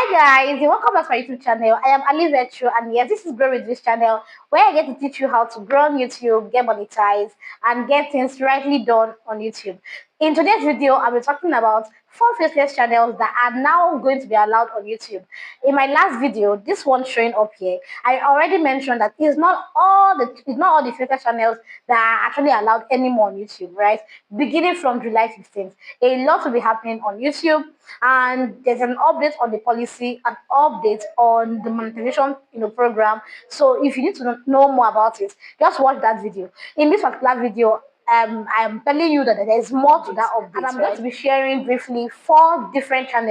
Hi guys, welcome back to my YouTube channel. I am Ali Vetru, and yes, this is Grow with this channel where I get to teach you how to grow on YouTube, get monetized, and get things rightly done on YouTube. In today's video, I'll be talking about 4 faceless channels that are now going to be allowed on YouTube. In my last video, this one showing up here, I already mentioned that it's not all the faceless channels that are actually allowed anymore on YouTube, right? Beginning from July 15th, a lot will be happening on YouTube, and there's an update on the policy, an update on the monetization program. So if you need to know more about it, just watch that video. In this particular video, I am telling you that there is more to that update, and I'm going to be sharing briefly 4 different kind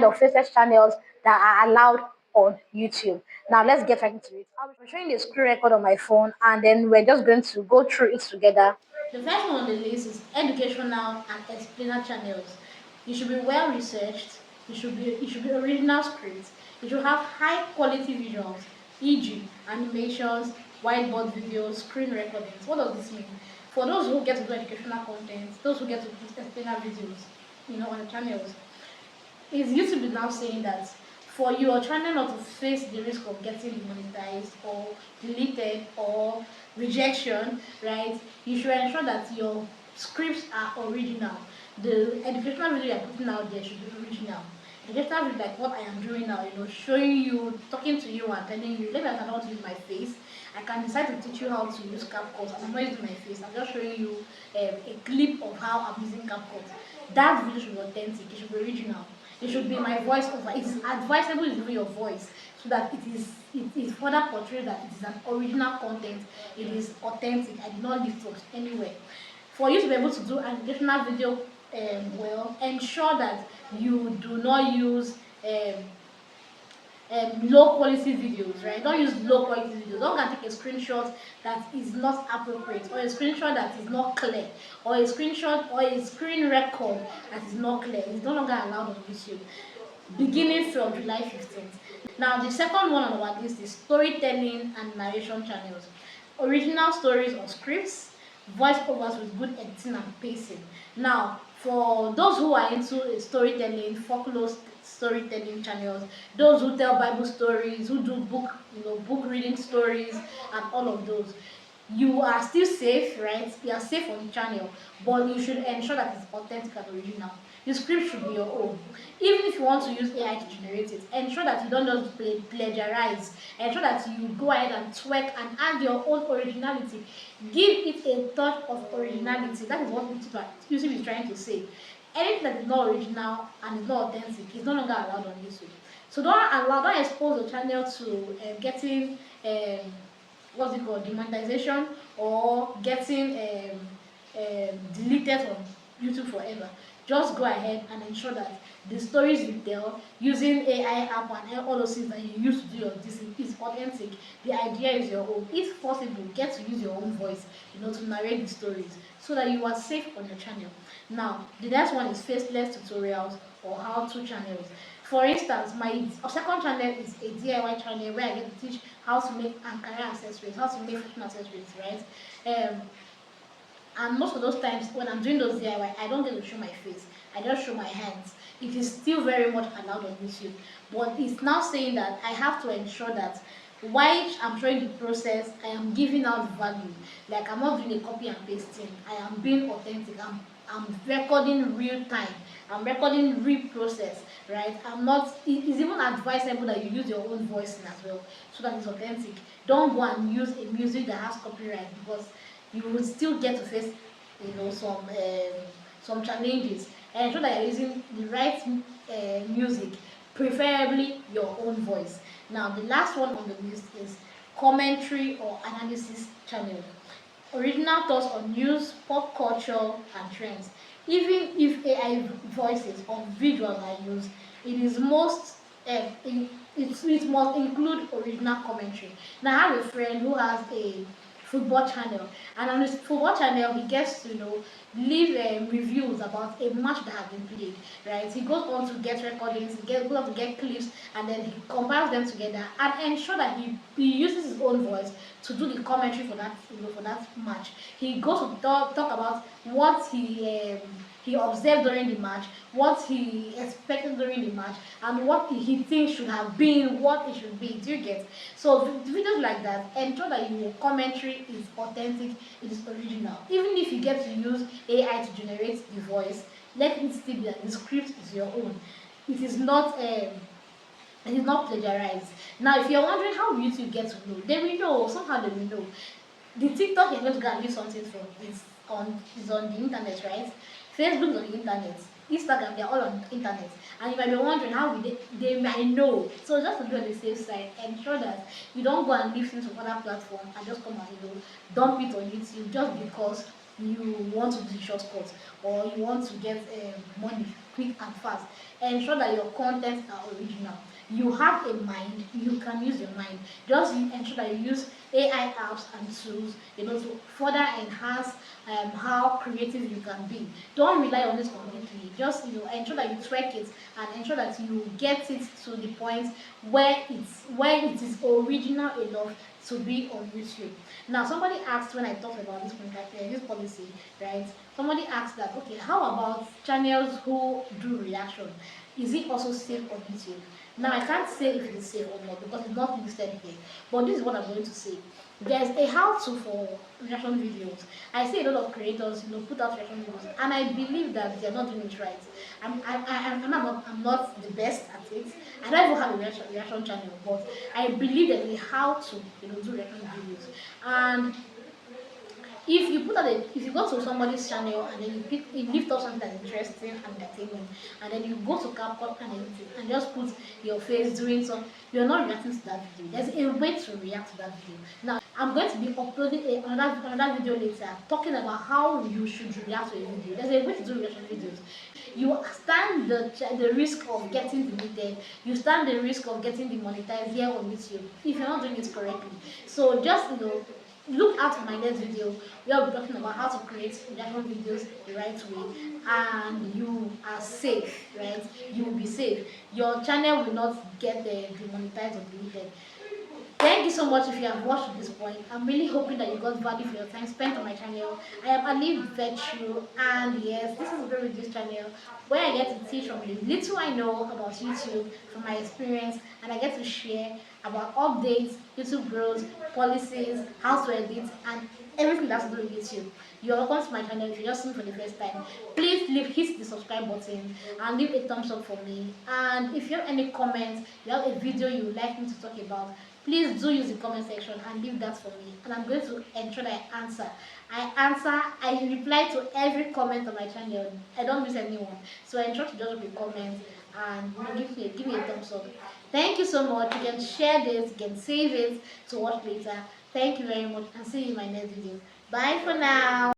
of faceless channels that are allowed on YouTube. Now let's get right into it. I'll be showing the screen record on my phone, and then we're just going to go through it together. The first one on the list is educational and explainer channels. You should be well researched. It should be original scripts. It should have high quality visuals, e.g., animations, whiteboard videos, screen recordings. What does this mean? For those who get to do educational content, those who get to do explainer videos, on the channels, is YouTube is now saying that for your channel not to face the risk of getting demonetized or deleted or rejection, right? You should ensure that your scripts are original. The educational video you're putting out there should be original. Educational video like what I am doing now, showing you, talking to you and telling you, maybe I cannot use my face. I can decide to teach you how to use CapCut, and I'm not using my face. I'm just showing you a clip of how I'm using CapCut. That video should be authentic. It should be original. It should be my voiceover. It is advisable to do your voice so that it is further portrayed that it is an original content. It is authentic. I did not lift up anywhere. For you to be able to do an additional video well, ensure that you do not use low quality videos, right? Don't use low quality videos. Don't go and take a screenshot that is not appropriate, or a screenshot that is not clear, or a screenshot or a screen record that is not clear. It's no longer allowed on YouTube beginning from July 15th. Now, the second one on our list is storytelling and narration channels. Original stories or scripts, voiceovers with good editing and pacing. Now, for those who are into storytelling, folklore storytelling channels, those who tell Bible stories, who do book reading stories, and all of those, you are still safe, right? You are safe on the channel, but you should ensure that it's authentic and original. The script should be your own. Even if you want to use AI to generate it, ensure that you don't just plagiarize. Ensure that you go ahead and twerk and add your own originality. Give it a touch of originality. That is what YouTube is trying to say. Anything that is not original and is not authentic is no longer allowed on YouTube. So don't expose the channel to getting what's it called, demonetization, or getting deleted from YouTube forever. Just go ahead and ensure that the stories you tell using AI app and all those things that you use to do your this is authentic. The idea is your own. If possible, get to use your own voice, to narrate the stories so that you are safe on your channel. Now, the next one is faceless tutorials or how-to channels. For instance, my second channel is a DIY channel where I get to teach how to make Ankara accessories, how to make fashion accessories, right? And most of those times when I'm doing those DIY, I don't get to show my face. I just show my hands. It is still very much allowed on YouTube, but it's now saying that I have to ensure that while I'm showing the process, I am giving out value. Like, I'm not doing a copy and pasting. I am being authentic. I'm recording real time. I'm recording real process, right? I'm not. It's even advisable that you use your own voicing as well, so that it's authentic. Don't go and use a music that has copyright, because you will still get to face, some challenges. And ensure that you're using the right music, preferably your own voice. Now, the last one on the list is commentary or analysis channel. Original thoughts on news, pop culture, and trends. Even if AI voices or visuals are used, it is most it must include original commentary. Now, I have a friend who has a football channel, and on his football channel he gets to leave reviews about a match that has been played, right? He goes on to get recordings, goes on to get clips, and then he compiles them together and ensure that he uses his own voice to do the commentary for that match. He goes to talk about what he observed during the match, what he expected during the match, and what he thinks should have been what it should be. Do you get? So videos like that, ensure that your commentary is authentic, it is original. Even if you get to use AI to generate the voice, let it still be that the script is your own. It is not it is not plagiarized. Now, if you're wondering how YouTube get to know, they will know. Somehow they will know. The TikTok you're going to go and use something from is on the internet, right? Facebook is on the internet. Instagram, they're all on the internet. And you might be wondering how will they might know. So just to be on the safe side, ensure that you don't go and leave things from other platforms and just come and dump it on YouTube just because you want to do the shortcut or you want to get money quick and fast. Ensure that your contents are original. You have a mind, you can use your mind. Just ensure that you use AI apps and tools, to further enhance how creative you can be. Don't rely on this completely. Just ensure that you track it and ensure that you get it to the point where it is original enough to be on YouTube. Now, somebody asked when I talked about this policy, right? Somebody asked that, okay, how about channels who do reaction? Is it also safe on YouTube? Now, I can't say if it is safe or not because it's not listed here. But this is what I'm going to say. There's a how-to for reaction videos. I see a lot of creators, put out reaction videos, and I believe that they're not doing it right. I'm not the best at it. I don't even have a reaction channel, but I believe there's a how-to, do reaction videos. And if you go to somebody's channel and then you lift up something that's interesting and entertaining, and then you go to CapCut and everything and just put your face doing some, you're not reacting to that video. There's a way to react to that video. Now, I'm going to be uploading another video later talking about how you should react to a video. There's a way to do reaction videos. You stand the risk of getting deleted. You stand the risk of getting demonetized here on YouTube if you're not doing it correctly. So just look out for my next video where I'll be talking about how to create reaction videos the right way, and you are safe, right? You will be safe. Your channel will not get demonetized or deleted. Thank you so much if you have watched to this point. I'm really hoping that you got value for your time spent on my channel. I am Ali Virtue, and yes, this is Grow With This channel where I get to teach from the little I know about YouTube from my experience, and I get to share about updates, YouTube growth, policies, how to edit, and everything that's to do with YouTube. You're welcome to my channel if you're just seeing for the first time. Please hit the subscribe button and leave a thumbs up for me. And if you have any comments, you have a video you would like me to talk about, please do use the comment section and leave that for me, and I'm going to ensure that I reply to every comment on my channel. I don't miss anyone, so ensure to just leave a comment and give me a thumbs up. Thank you so much. You can share this, you can save it to watch later. Thank you very much, and see you in my next video. Bye for now.